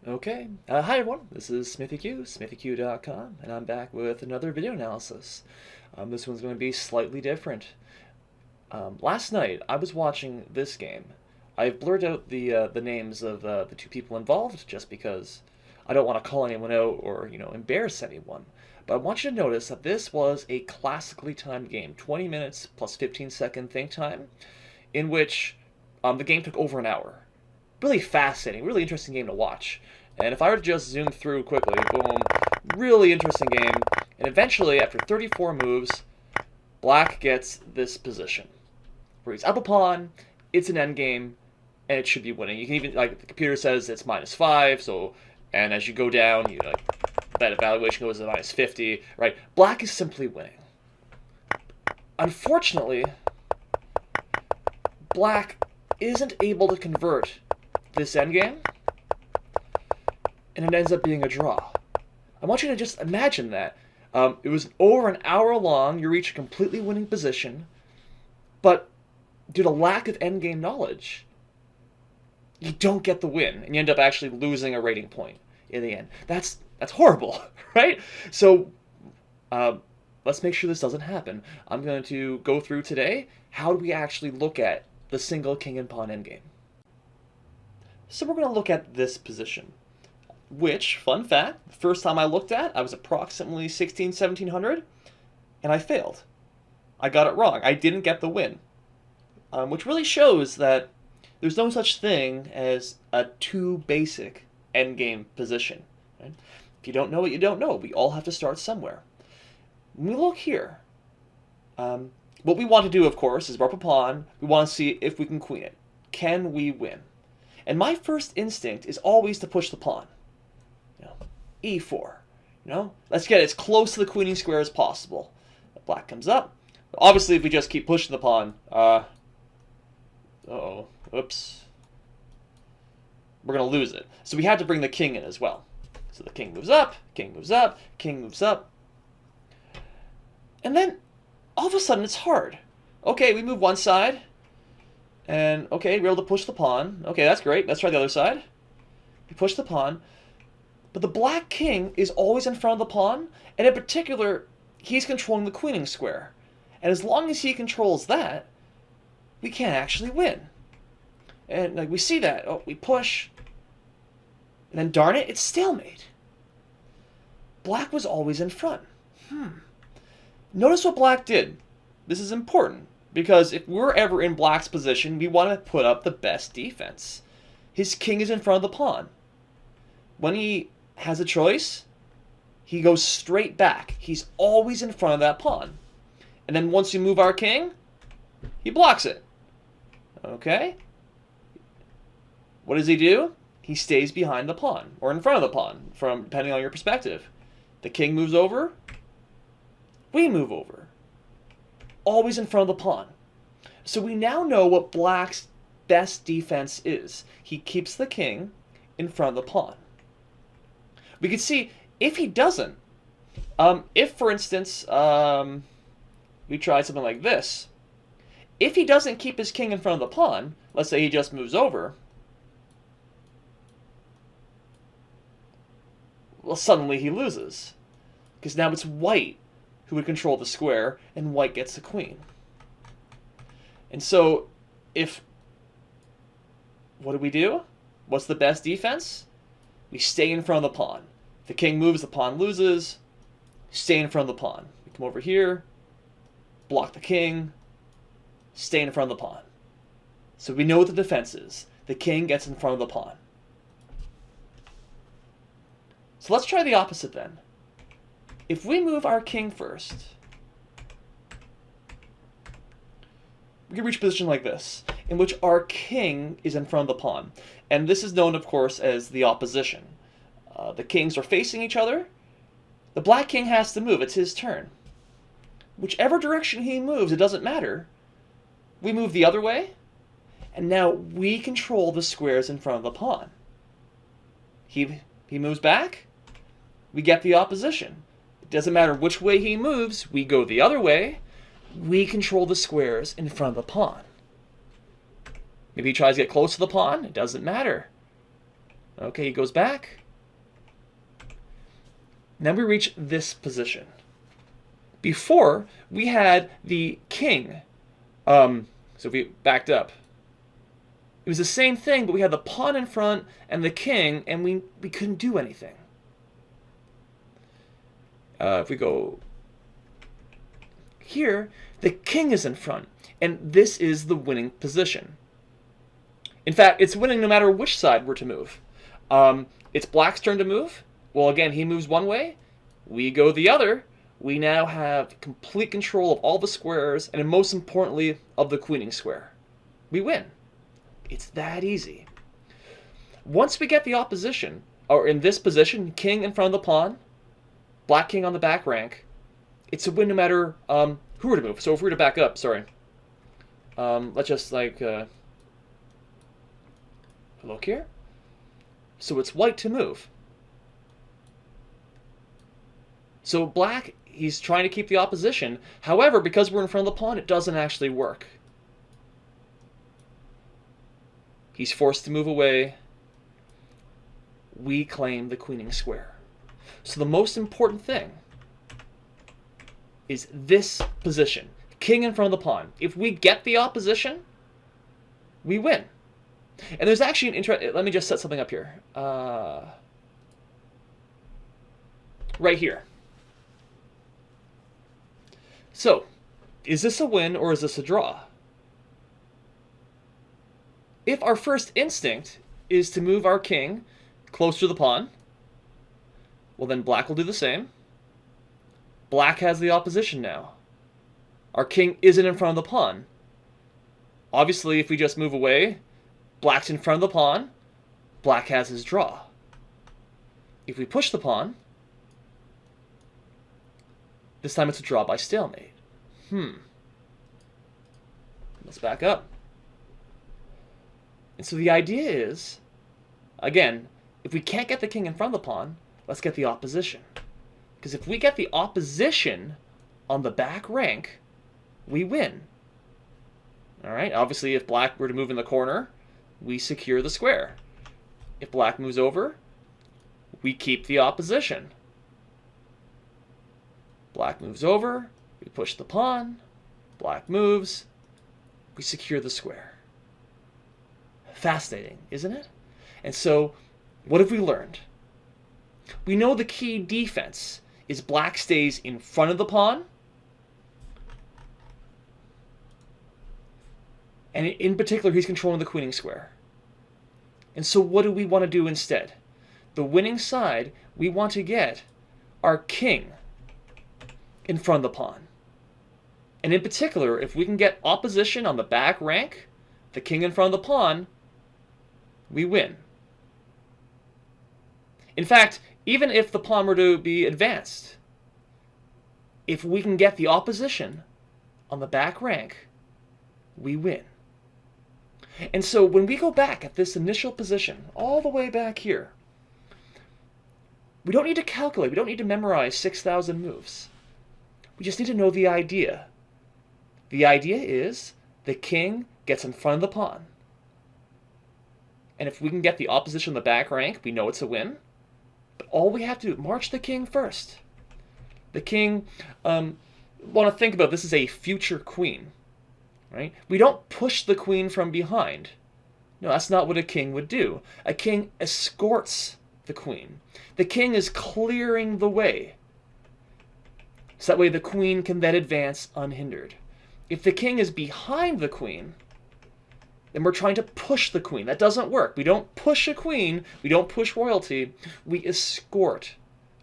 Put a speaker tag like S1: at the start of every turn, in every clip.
S1: Okay, hi everyone, this is SmithyQ, SmithyQ.com, and I'm back with another video analysis. This one's going to be slightly different. Last night, I was watching this game. I've blurred out the names of the two people involved just because I don't want to call anyone out or, embarrass anyone. But I want you to notice that this was a classically timed game, 20 minutes plus 15-second think time, in which the game took over an hour. Really fascinating, really interesting game to watch. And if I were to just zoom through quickly, boom, really interesting game. And eventually, after 34 moves, Black gets this position where he's up a pawn, it's an endgame, and it should be winning. You can even, like, the computer says it's -5, so, and as you go down, that evaluation goes to -50, right? Black is simply winning. Unfortunately, Black isn't able to convert this endgame, and it ends up being a draw. I want you to just imagine that. It was over an hour long, you reach a completely winning position, but due to lack of endgame knowledge, you don't get the win, and you end up actually losing a rating point in the end. That's horrible, right? So let's make sure this doesn't happen. I'm going to go through today, how do we actually look at the single king and pawn endgame? So we're going to look at this position, which, fun fact, the first time I looked at, I was approximately 1700, and I failed. I got it wrong. I didn't get the win, which really shows that there's no such thing as a too basic endgame position. Right? If you don't know what you don't know, we all have to start somewhere. When we look here, what we want to do, of course, is we're up a pawn. We want to see if we can queen it. Can we win? And my first instinct is always to push the pawn. E4. Let's get as close to the queening square as possible. Black comes up. Obviously, if we just keep pushing the pawn, oops, we're gonna lose it. So we had to bring the king in as well. So the king moves up, king moves up, king moves up, and then all of a sudden it's hard. Okay, we move one side. And, okay, we're able to push the pawn. Okay, that's great. Let's try the other side. We push the pawn. But the black king is always in front of the pawn. And in particular, he's controlling the queening square. And as long as he controls that, we can't actually win. And like we see that. Oh, we push. And then, darn it, it's stalemate. Black was always in front. Notice what black did. This is important. Because if we're ever in black's position, we want to put up the best defense. His king is in front of the pawn. When he has a choice, he goes straight back. He's always in front of that pawn. And then once you move our king, he blocks it. Okay? What does he do? He stays behind the pawn, or in front of the pawn, depending on your perspective. The king moves over, we move over. Always in front of the pawn. So we now know what black's best defense is. He keeps the king in front of the pawn. We can see if he doesn't, if for instance, we try something like this, if he doesn't keep his king in front of the pawn, let's say he just moves over, well, suddenly he loses. Because now it's white who would control the square, and white gets the queen. And so, what do we do? What's the best defense? We stay in front of the pawn. If the king moves, the pawn loses. Stay in front of the pawn. We come over here, block the king, stay in front of the pawn. So we know what the defense is. The king gets in front of the pawn. So let's try the opposite then. If we move our king first, we can reach a position like this, in which our king is in front of the pawn. And this is known, of course, as the opposition. The kings are facing each other. The black king has to move. It's his turn. Whichever direction he moves, it doesn't matter. We move the other way, and now we control the squares in front of the pawn. He moves back, we get the opposition. It doesn't matter which way he moves, we go the other way, we control the squares in front of the pawn. Maybe he tries to get close to the pawn, it doesn't matter. Okay, he goes back. Now we reach this position. Before, we had the king. So if we backed up, it was the same thing, but we had the pawn in front and the king, and we couldn't do anything. If we go here, the king is in front, and this is the winning position. In fact, it's winning no matter which side we're to move. It's black's turn to move. Well, again, he moves one way, we go the other. We now have complete control of all the squares, and most importantly, of the queening square. We win. It's that easy. Once we get the opposition, or in this position, king in front of the pawn, black king on the back rank, it's a win no matter who were to move. So if we were to back up, sorry. Let's just like look here. So it's white to move. So black, he's trying to keep the opposition. However, because we're in front of the pawn, it doesn't actually work. He's forced to move away. We claim the queening square. So the most important thing is this position. King in front of the pawn. If we get the opposition, we win. And there's actually an interest. Let me just set something up here. Right here. So, is this a win or is this a draw? If our first instinct is to move our king close to the pawn, well then black will do the same. Black has the opposition now. Our king isn't in front of the pawn. Obviously, if we just move away, black's in front of the pawn, black has his draw. If we push the pawn, this time it's a draw by stalemate. Let's back up. And so the idea is, again, if we can't get the king in front of the pawn, let's get the opposition. Because if we get the opposition on the back rank, we win. Alright, obviously if black were to move in the corner, we secure the square. If black moves over, we keep the opposition. Black moves over, we push the pawn, black moves, we secure the square. Fascinating, isn't it? And so, what have we learned? We know the key defense is black stays in front of the pawn, and in particular, he's controlling the queening square. And so what do we want to do instead? The winning side, we want to get our king in front of the pawn. And in particular, if we can get opposition on the back rank, the king in front of the pawn, we win. In fact, even if the pawn were to be advanced, if we can get the opposition on the back rank, we win. And so when we go back at this initial position, all the way back here, we don't need to calculate, we don't need to memorize 6,000 moves. We just need to know the idea. The idea is the king gets in front of the pawn. And if we can get the opposition on the back rank, we know it's a win. But all we have to do, march the king first. The king, want to think about this as a future queen. Right? We don't push the queen from behind. No, that's not what a king would do. A king escorts the queen. The king is clearing the way. So that way the queen can then advance unhindered. If the king is behind the queen, then we're trying to push the queen. That doesn't work. We don't push a queen. We don't push royalty. We escort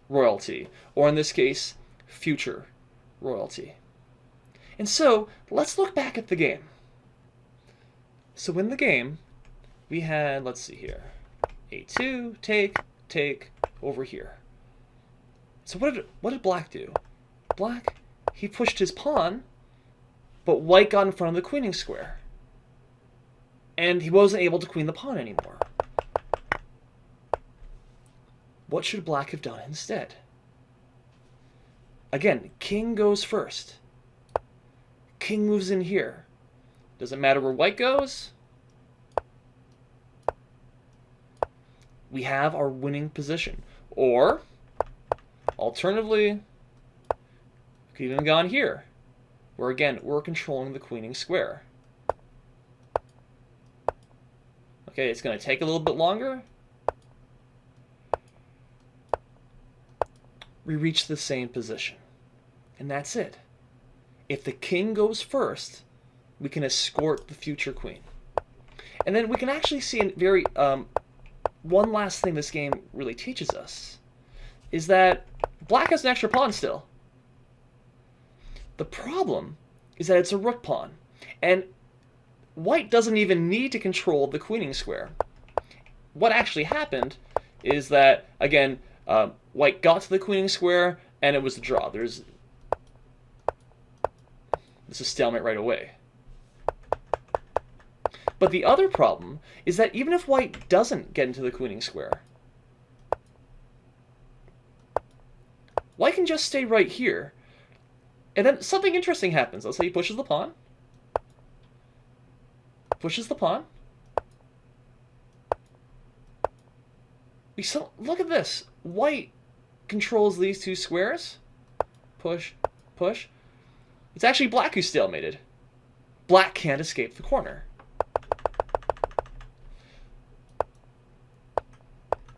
S1: royalty. Or in this case, future royalty. And so, let's look back at the game. So in the game, we had, let's see here, a2, take, over here. So what did black do? Black, he pushed his pawn, but white got in front of the queening square. And he wasn't able to queen the pawn anymore. What should black have done instead? Again, king goes first. King moves in here. Doesn't matter where white goes. we have our winning position. Or, alternatively, we could even gone here, where again, we're controlling the queening square. Okay, it's going to take a little bit longer. We reach the same position. And that's it. If the king goes first, we can escort the future queen. And then we can actually see a very one last thing this game really teaches us is that black has an extra pawn still. The problem is that it's a rook pawn, and white doesn't even need to control the queening square. What actually happened is that, again, white got to the queening square, and it was a draw. This is stalemate right away. But the other problem is that even if white doesn't get into the queening square, white can just stay right here, and then something interesting happens. Let's say he pushes the pawn. Pushes the pawn. Look at this. White controls these two squares. Push, push. It's actually black who's stalemated. Black can't escape the corner.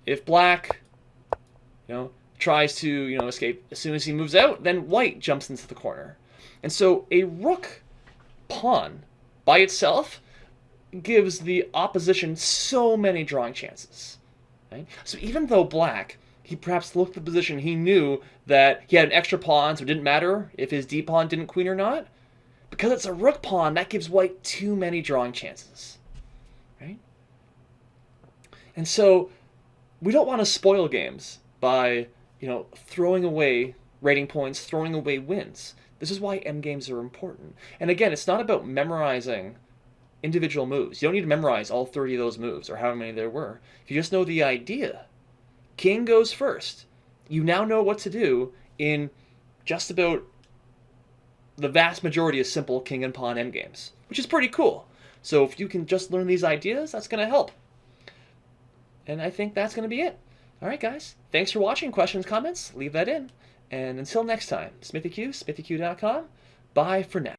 S1: If black, tries to, escape as soon as he moves out, then white jumps into the corner. And so a rook pawn by itself gives the opposition so many drawing chances. Right? So even though black, he perhaps looked at the position, he knew that he had an extra pawn, so it didn't matter if his d pawn didn't queen or not. Because it's a rook pawn, that gives white too many drawing chances. Right? And so we don't want to spoil games by, throwing away rating points, throwing away wins. This is why endgames are important. And again, it's not about memorizing individual moves. You don't need to memorize all 30 of those moves, or however many there were. If you just know the idea, king goes first. You now know what to do in just about the vast majority of simple king and pawn endgames, which is pretty cool. So if you can just learn these ideas, that's going to help. And I think that's going to be it. All right, guys. Thanks for watching. Questions, comments, leave that in. And until next time, SmithyQ, SmithyQ.com. Bye for now.